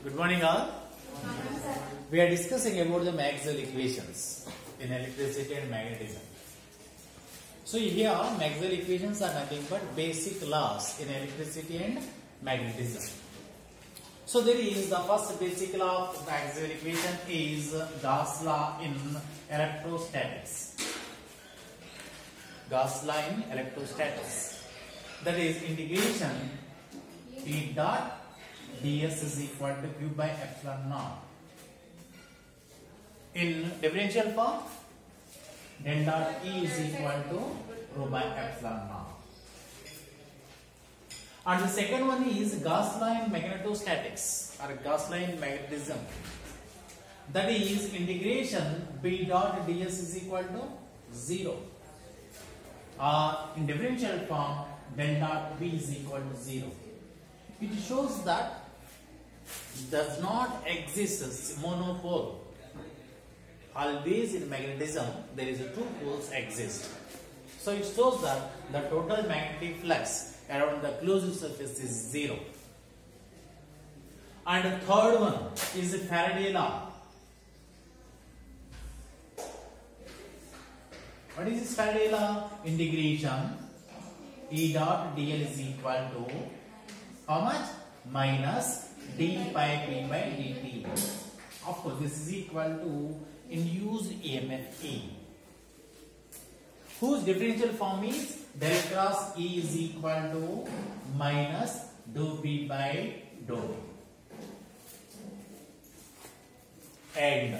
Good morning all. We are discussing about the Maxwell equations in electricity and magnetism. So here Maxwell equations are nothing but basic laws in electricity and magnetism. So there is the first basic law of Maxwell equation is Gauss law in electrostatics. Gauss law in electrostatics. That is integration E dot ds is equal to q by epsilon naught. In differential form, del dot E is equal to rho by epsilon naught. And the second one is Gauss law in magnetostatics or Gauss law in magnetism. That is integration B dot ds is equal to 0. In differential form, del dot B is equal to 0. It shows that does not exist monopole. Always in magnetism there is two poles exist. So it shows that the total magnetic flux around the closed surface is 0. And the third one is Faraday law. What is this Faraday law? Integration E dot dl is equal to how much? Minus d pi p by dt. Of course, this is equal to induced EMF E, whose differential form is del cross E is equal to minus dou p by dou. And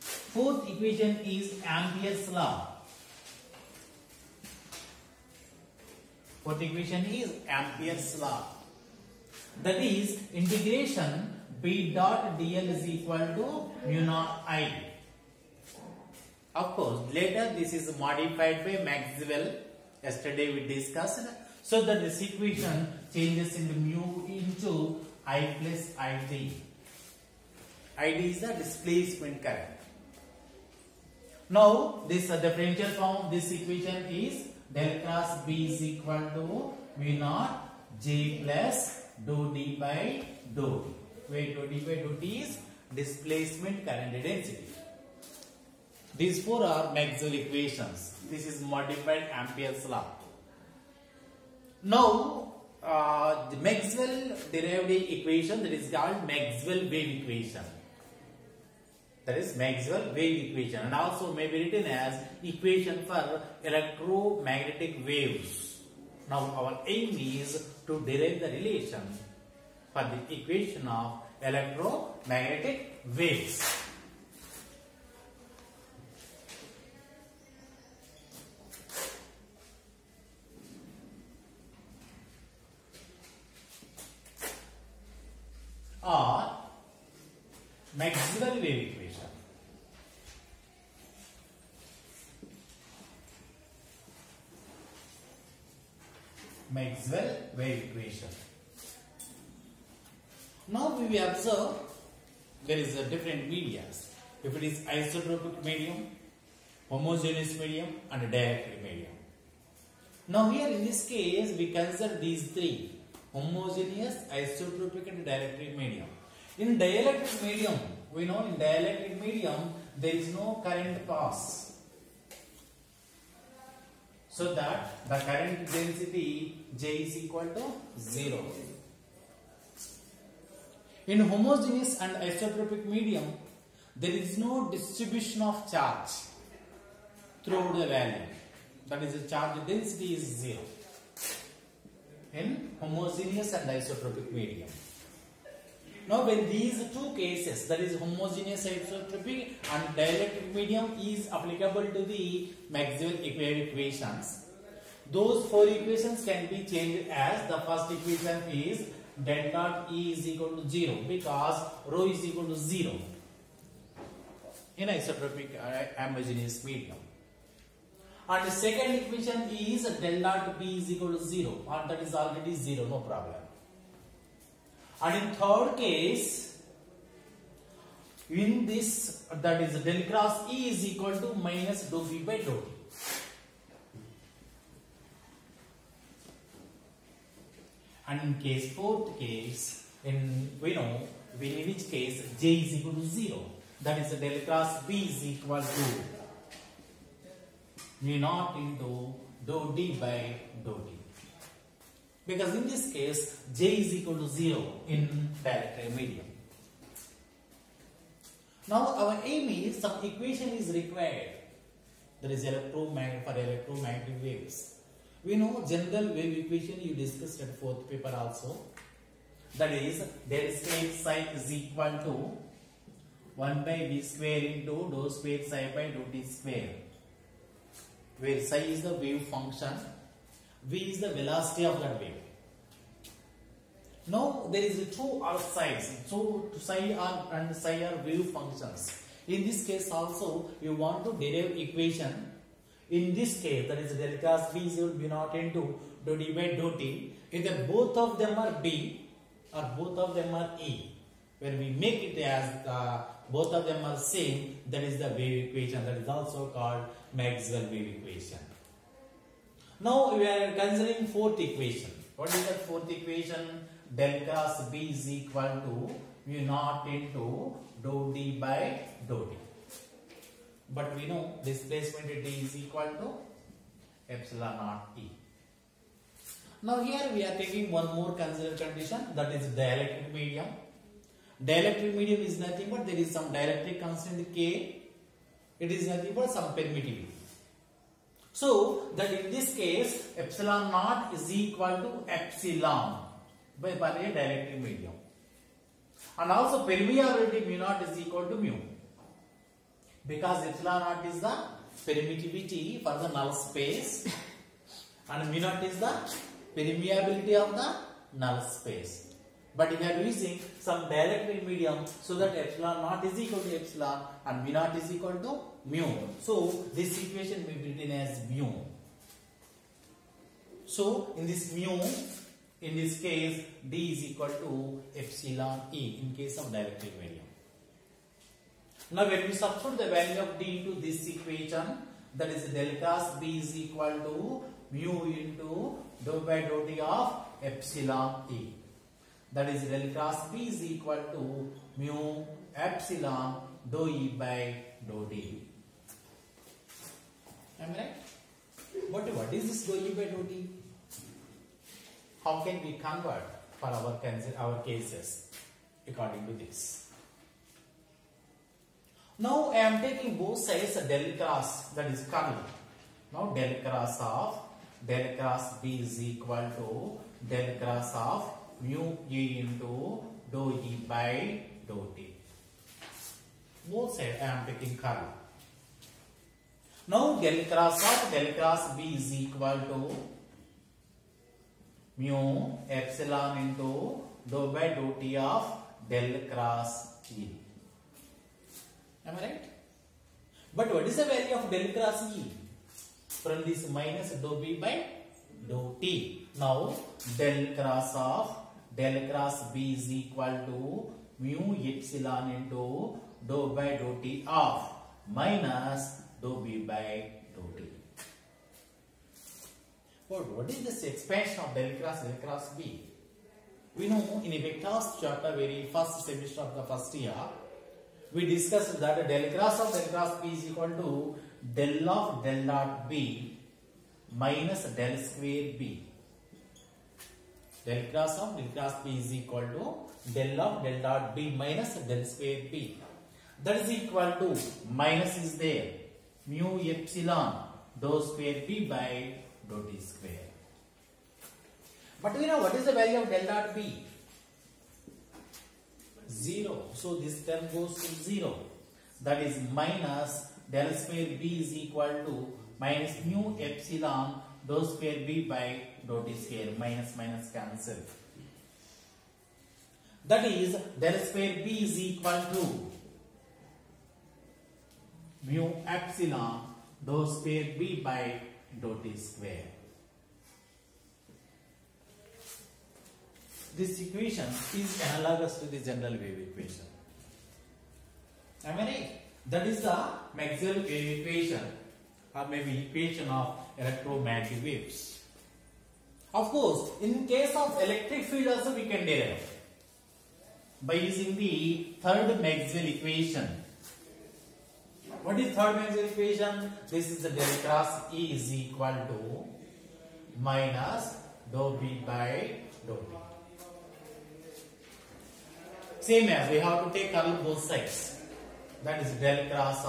fourth equation is Ampere's law. Fourth equation is Ampere's law. That is integration B dot dl is equal to mu naught I. Of course, later this is modified by Maxwell. Yesterday we discussed. So that this equation changes into mu into I plus Id. Id is the displacement current. Now this differential form, this equation is del cross B is equal to mu naught J plus dou d by dou t, where dou d by dou t is displacement current density. These four are Maxwell equations. This is modified Ampere's law. Now the Maxwell derived equation, that is called Maxwell wave equation. That is Maxwell wave equation, and also may be written as equation for electromagnetic waves. Now our aim is to derive the relation for the equation of electromagnetic waves. Or Maxwell wave equation. Maxwell wave equation. Now we will observe there is a different medias. If it is isotropic medium, homogeneous medium and dielectric medium. Now here in this case we consider these three: homogeneous, isotropic and dielectric medium. In dielectric medium, we know in dielectric medium there is no current pass. So that the current density J is equal to 0. In homogeneous and isotropic medium, there is no distribution of charge throughout the value. That is, the charge density is 0. In homogeneous and isotropic medium. Now when these two cases, that is homogeneous isotropic and dielectric medium, is applicable to the Maxwell wave equations, those four equations can be changed as the first equation is del dot E is equal to 0 because rho is equal to 0 in isotropic homogeneous medium. And the second equation is del dot B is equal to 0, and that is already 0, no problem. And in third case, in this, that is del cross E is equal to minus dou V by dou t. And in fourth case, we know in which case J is equal to 0. That is del cross B is equal to mu naught into dou D by dou D. Because in this case J is equal to 0 in dielectric medium. Now our aim is some equation is required. That is electromagnetic waves. We know general wave equation you discussed at 4th paper also. That is del square psi is equal to 1 by v square into dou square psi by dou t square. Where psi is the wave function, v is the velocity of that wave. Now there is two sides. So psi and psi are wave functions. In this case also you want to derive equation. In this case that is del cross B is equal to mu naught into dou D by dou T. Either both of them are B or both of them are E. When we make it as both of them are same, that is the wave equation. That is also called Maxwell wave equation. Now we are considering fourth equation. What is that fourth equation? Del cross B is equal to mu naught into dou D by dou T. But we know displacement D is equal to epsilon naught E. Now here we are taking one more considered condition, that is dielectric medium. Dielectric medium is nothing but there is some dielectric constant K. It is nothing but some permittivity. So that in this case epsilon naught is equal to epsilon by a dielectric medium. And also permeability mu naught is equal to mu. Because epsilon naught is the permittivity for the null space and mu naught is the permeability of the null space. But we are using some dielectric medium so that epsilon naught is equal to epsilon and mu naught is equal to mu. So this equation may be written as mu. So in this mu, in this case D is equal to epsilon E in case of dielectric medium. Now when we substitute the value of D into this equation, that is del cross B is equal to mu into dou by dou T of epsilon E. That is del cross B is equal to mu epsilon dou E by dou D. Am I right? But what is this dou E by dou D? How can we convert for our cases according to this? Now I am taking both sides del cross, that is curl. Now del cross B is equal to del cross of mu E into dou E by dou T. Both sides I am taking curl. Now del cross B is equal to mu epsilon into dou by dou T of del cross E. Am I right? But what is the value of del cross E? From this minus dou B by dou T. Now del cross B is equal to mu epsilon into dou by dou T of minus dou B by dou T. What is this expansion of del cross B? We know in a vectors chapter, very first semester of the first year, we discussed that del cross B is equal to del of del dot B minus del square B. Del cross B is equal to del of del dot B minus del square B. That is equal to, minus is there, mu epsilon dou square B by dou T square. But we know what is the value of del dot B? 0. So this term goes to 0. That is minus del square B is equal to minus mu epsilon dou square B by dou T square. Minus minus cancel. That is del square B is equal to mu epsilon dou square B by dou T square. This equation is analogous to the general wave equation. Am I right? That is the Maxwell wave equation, or maybe equation of electromagnetic waves. Of course, in case of electric field also we can derive. by using the third Maxwell equation. What is third Maxwell equation? This is the del cross E is equal to minus dou B by dou T. Same as we have to take curl both sides. That is del cross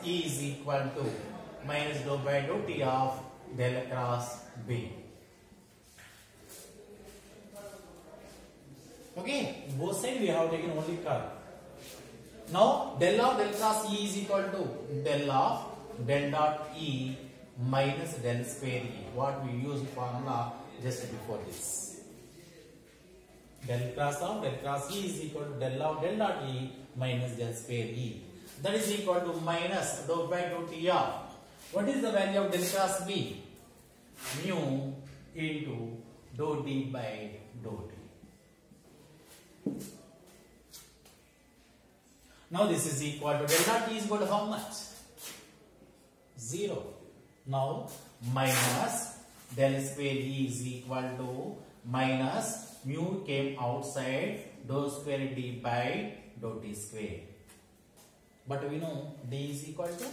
E is equal to minus dou by dou T of del cross B. Okay, both sides we have taken only curl. Now del of del cross E is equal to del of del dot E minus del square E. What we used formula just before this. Del cross of del cross E is equal to del of del dot E minus del square E. That is equal to minus dou by dou T of. What is the value of del cross B? Mu into dou D by dou T. Now this is equal to del dot T is equal to how much? 0. Now minus del square E is equal to minus mu came outside dou square D by dou T square. But we know D is equal to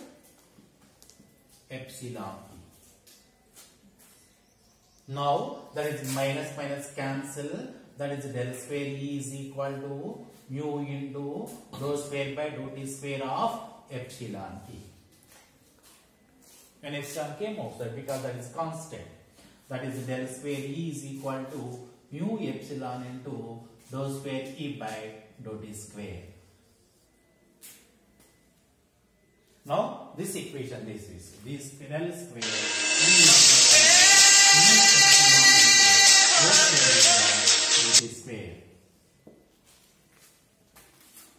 epsilon E. Now that is minus minus cancel. That is del square E is equal to mu into dou square by dou T square of epsilon E. And epsilon came outside because that is constant. That is del square E is equal to mu epsilon into dou square E by dou T square. Now this equation, this del square E is equal to square.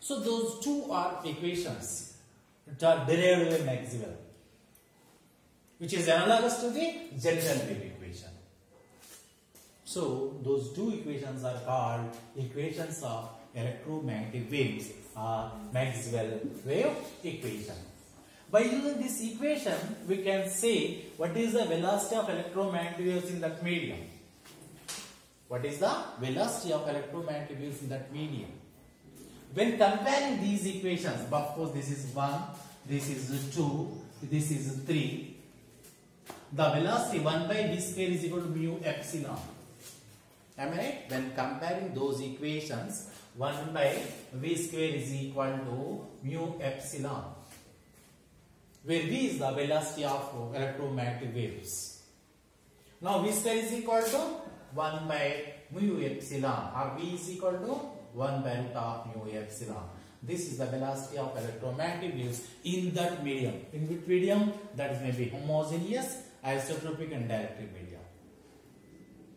So those two are equations which are derived by Maxwell, which is analogous to the general wave equation. So those two equations are called equations of electromagnetic waves or Maxwell wave equation. By using this equation, we can say what is the velocity of electromagnetic waves in that medium. What is the velocity of electromagnetic waves in that medium? When comparing these equations, of course this is 1, this is 2, this is 3. The velocity 1 by v square is equal to mu epsilon. Am I right? When comparing those equations, 1 by v square is equal to mu epsilon, where v is the velocity of electromagnetic waves. Now v square is equal to 1 by mu epsilon, or v is equal to 1 by root of mu epsilon. This is the velocity of electromagnetic waves in that medium. In which medium? That is maybe homogeneous, isotropic and dielectric medium.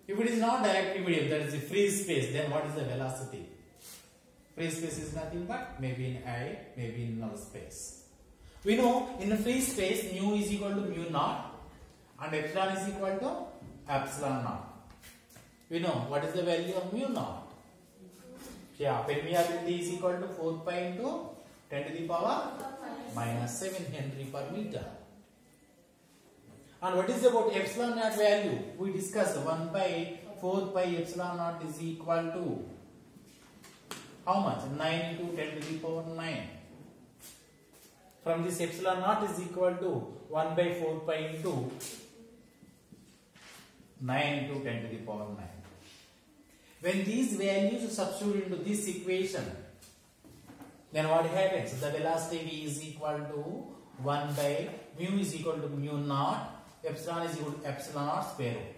If it is not dielectric medium, that is the free space, then what is the velocity? Free space is nothing but maybe in I, maybe in null space. We know in a free space mu is equal to mu naught and epsilon is equal to epsilon naught. We know what is the value of mu naught. Yeah, permeability is equal to 4 pi into 10 to the power minus 7 Henry per meter. And what is about epsilon naught value? We discussed 1 by 4 pi epsilon naught is equal to how much? 9 into 10 to the power 9. From this epsilon naught is equal to 1 by 4 pi into 9 into 10 to the power 9. When these values are substituted into this equation, then what happens? The velocity v is equal to 1 by mu is equal to mu naught, epsilon is equal to epsilon naught square root.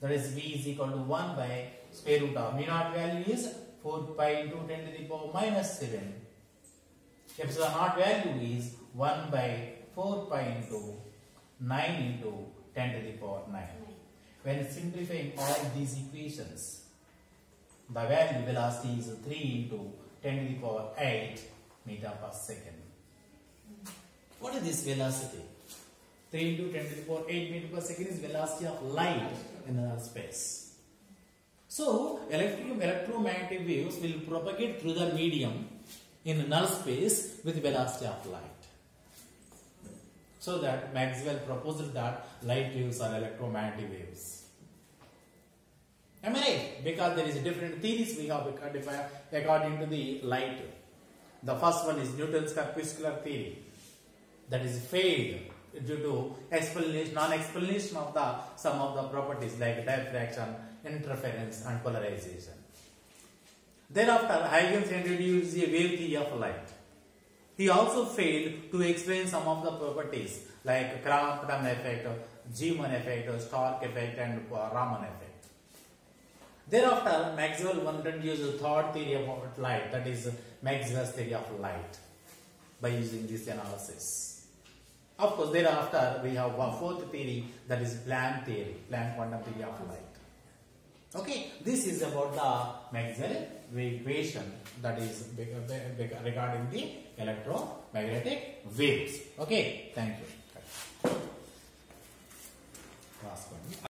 That is v is equal to 1 by square root of mu naught value is 4 pi into 10 to the power minus 7. Epsilon naught value is 1 by 4 pi into 9 into 10 to the power 9. When simplifying all these equations, the value velocity is 3 into 10 to the power 8 meter per second. What is this velocity? 3 into 10 to the power 8 meter per second is velocity of light in null space. So, electromagnetic waves will propagate through the medium in null space with velocity of light. So that Maxwell proposed that light waves are electromagnetic waves. Am I right? Because there is different theories we have according to the light. The first one is Newton's corpuscular theory, that is failed due to non-explanation of some of the properties like diffraction, interference, and polarization. Thereafter, Huygens introduced the wave theory of light. He also failed to explain some of the properties like Crampton effect, Zeeman effect, Stark effect, and Raman effect. Thereafter, Maxwell introduced the third theory about light, that is Maxwell's theory of light, by using this analysis. Of course, thereafter we have one fourth theory, that is Planck theory, Planck quantum theory of light. Okay, this is about the Maxwell equation, that is regarding the electromagnetic waves. Okay, thank you. Last one.